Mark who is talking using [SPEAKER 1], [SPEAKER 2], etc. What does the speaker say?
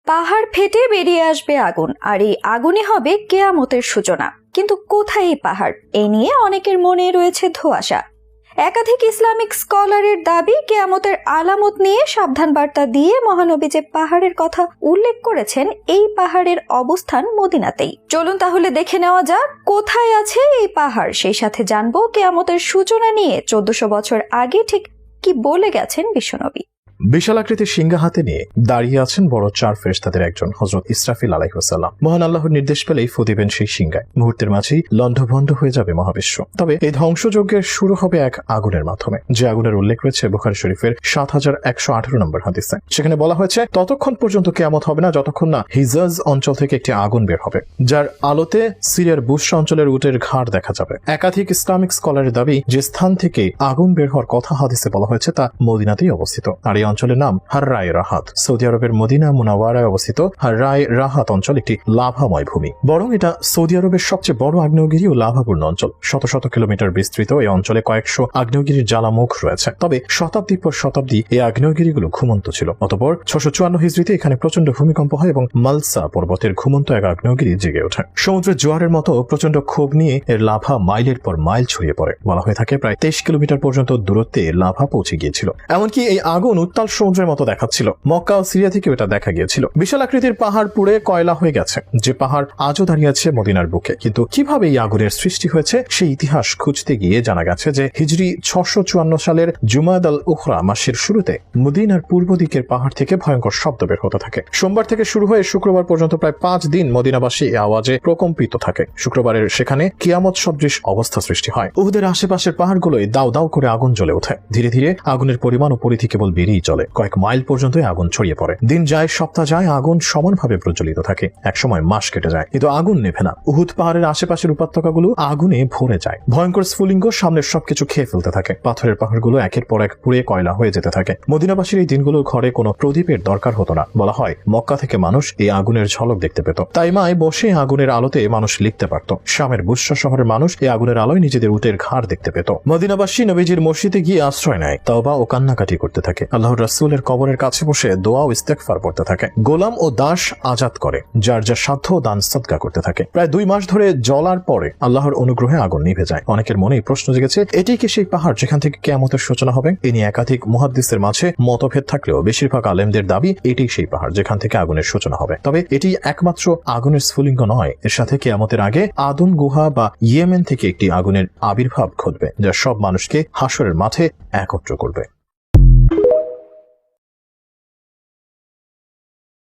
[SPEAKER 1] পাহাড় ফেটে বেরিয়ে আসবে আগুন, আর এই আগুনই হবে কেয়ামতের সূচনা। কিন্তু কোথায় এই পাহাড়? এই নিয়ে অনেকের মনে রয়েছে ধোঁয়াশা। একাধিক ইসলামিক স্কলারের দাবি, কেয়ামতের আলামত নিয়ে সাবধান বার্তা দিয়ে মহানবী যে পাহাড়ের কথা উল্লেখ করেছেন, এই পাহাড়ের অবস্থান মদিনাতেই। চলুন তাহলে দেখে নেওয়া যাক কোথায় আছে এই পাহাড়। সেই সাথে জানবো কেয়ামতের সূচনা নিয়ে 1400 বছর আগে ঠিক কি বলে গেছেন বিশ্বনবী।
[SPEAKER 2] বিশাল আকৃতির সিংহা হাতে নিয়ে দাঁড়িয়ে আছেন বড় চার ফেরেশতাদের একজন, হযরত ইসরাফিল আলাইহিস সালাম। মহান আল্লাহর নির্দেশ পেলেই ফু দিবেন সেই সিংহায়। মুহূর্তের মাঝেই লণ্ডভণ্ড হয়ে যাবে মহাবিশ্ব। তবে এই ধ্বংসযজ্ঞের শুরু হবে এক আগুনের মাধ্যমে, যে আগুনের উল্লেখ রয়েছে বুখারী শরীফের 7118 নম্বর হাদিসে। সেখানে বলা হয়েছে, ততক্ষণ পর্যন্ত কিয়ামত হবে না যতক্ষণ না হিজাজ অঞ্চল থেকে একটি আগুন বের হবে, যার আলোতে সিরিয়ার বুশরা অঞ্চলের উটের ঘাড় দেখা যাবে। একাধিক ইসলামিক স্কলারের দাবি, যে স্থান থেকে আগুন বের হওয়ার কথা হাদিসে বলা হয়েছে তা মদিনাতেই অবস্থিত। আর এই অঞ্চলের নাম হাররায়ে রাহাত। সৌদি আরবের মদিনা মুনাওয়ারায় অবস্থিত হাররায়ে রাহাত অঞ্চল একটি লাভাময় ভূমি। বরং এটা সৌদি আরবের সবচেয়ে বড় আগ্নেয়গিরি ও লাভাপূর্ণ অঞ্চল। শত শত কিলোমিটার বিস্তৃত এই অঞ্চলে কয়েকশো আগ্নেয়গিরির জ্বালামুখ রয়েছে। তবে শতাব্দীর পর শতাব্দী এই আগ্নেয়গিরিগুলো ঘুমন্ত ছিল। অতঃপর 654 হিজরিতে এখানে প্রচন্ড ভূমিকম্প হয় এবং মালসা পর্বতের ঘুমন্ত এক আগ্নেয়গিরি জেগে ওঠে। সমুদ্রের জোয়ারের মতো প্রচন্ড ক্ষোভ নিয়ে এর লাভা মাইলের পর মাইল ছড়িয়ে পড়ে। বলা হয়ে থাকে প্রায় 23 কিলোমিটার পর্যন্ত দূরত্বে লাভা পৌঁছে গিয়েছিল। এমনকি এই আগুন উত্তাল সমুদ্রের মতো দেখাচ্ছিল। মক্কা ও সিরিয়া থেকে এটা দেখা গিয়েছিল। বিশাল আকৃতির পাহাড় পুড়ে কয়লা হয়ে গেছে, যে পাহাড় আজও দাঁড়িয়ে আছে মদিনার বুকে। কিন্তু কিভাবে এই আগুনের সৃষ্টি হয়েছে সেই ইতিহাস খুঁজতে গিয়ে জানা গেছে যে হিজরি 654 সালের জুমাদ আল উখরা মাসের শুরুতে মদিনার পূর্ব দিকের পাহাড় থেকে ভয়ঙ্কর শব্দ বের হতে থাকে। সোমবার থেকে শুরু হয়ে শুক্রবার পর্যন্ত প্রায় 5 দিন মদিনাবাসী এই আওয়াজে প্রকম্পিত থাকে। শুক্রবারের সেখানে কিয়ামত সদৃশ অবস্থা সৃষ্টি হয়। উহুদের আশেপাশের পাহাড়গুলোয় দাউ দাউ করে আগুন জ্বলে ওঠে। ধীরে ধীরে আগুনের পরিমাণ ও পরিধি কেবল বেড়েই চলে। কয়েক মাইল পর্যন্ত আগুন ছড়িয়ে পড়ে। দিন যায়, সপ্তাহ যায়, আগুন সমানভাবে প্রজ্বলিত থাকে। একসময় মাস কেটে যায়, কিন্তু আগুন নেভে না। উহুদ পাহাড়ের আশেপাশের উপত্যকাগুলো আগুনে ভরে যায়। ভয়ঙ্কর স্ফুলিঙ্গ সামনের সবকিছু খেয়ে ফেলতে থাকে। পাথরের পাহাড়গুলো একের পর এক পুড়ে কয়লা হয়ে যেতে থাকে। মদিনাবাসীর এই দিনগুলোর ঘরে কোনো প্রদীপের দরকার হতো না। বলা হয় মক্কা থেকে মানুষ এই আগুনের ঝলক দেখতে পেত। তাই মায় বসে আগুনের আলোতে মানুষ লিখতে পারত। শামের বুশরা শহরের মানুষ এই আগুনের আলোয় নিজেদের উটের ঘাড় দেখতে পেত। মদিনাবাসী নবীজির মসজিদে গিয়ে আশ্রয় নেয়, তওবা ও কান্নাকাটি করতে থাকে। আল্লাহর রাসূলের কবরের কাছে বসে দোয়া ও ইস্তেগফার পড়তে থাকে। গোলাম ও দাস আজাদ করে, যার যা সাধ্য দান সদকা করতে থাকে। প্রায় 2 মাস ধরে জ্বলার পরে আল্লাহর অনুগ্রহে আগুন নিভে যায়। অনেকের মনেই প্রশ্ন জেগেছে, এটি কি সেই পাহাড় যেখান থেকে কিয়ামতের সূচনা হবে? এ নিয়ে একাধিক মুহাদ্দিসের মাঝে মতভেদ থাকলেও বেশিরভাগ আলেমদের দাবি এটি সেই পাহাড় যেখান থেকে আগুনের সূচনা হবে। তবে এটি একমাত্র আগুনের স্ফুলিঙ্গ নয়, এর সাথে কিয়ামতের আগে আদুন গুহা বা ইয়েমেন থেকে একটি আগুনের আবির্ভাব ঘটবে, যা সব মানুষকে হাসরের মাঠে একত্র করবে।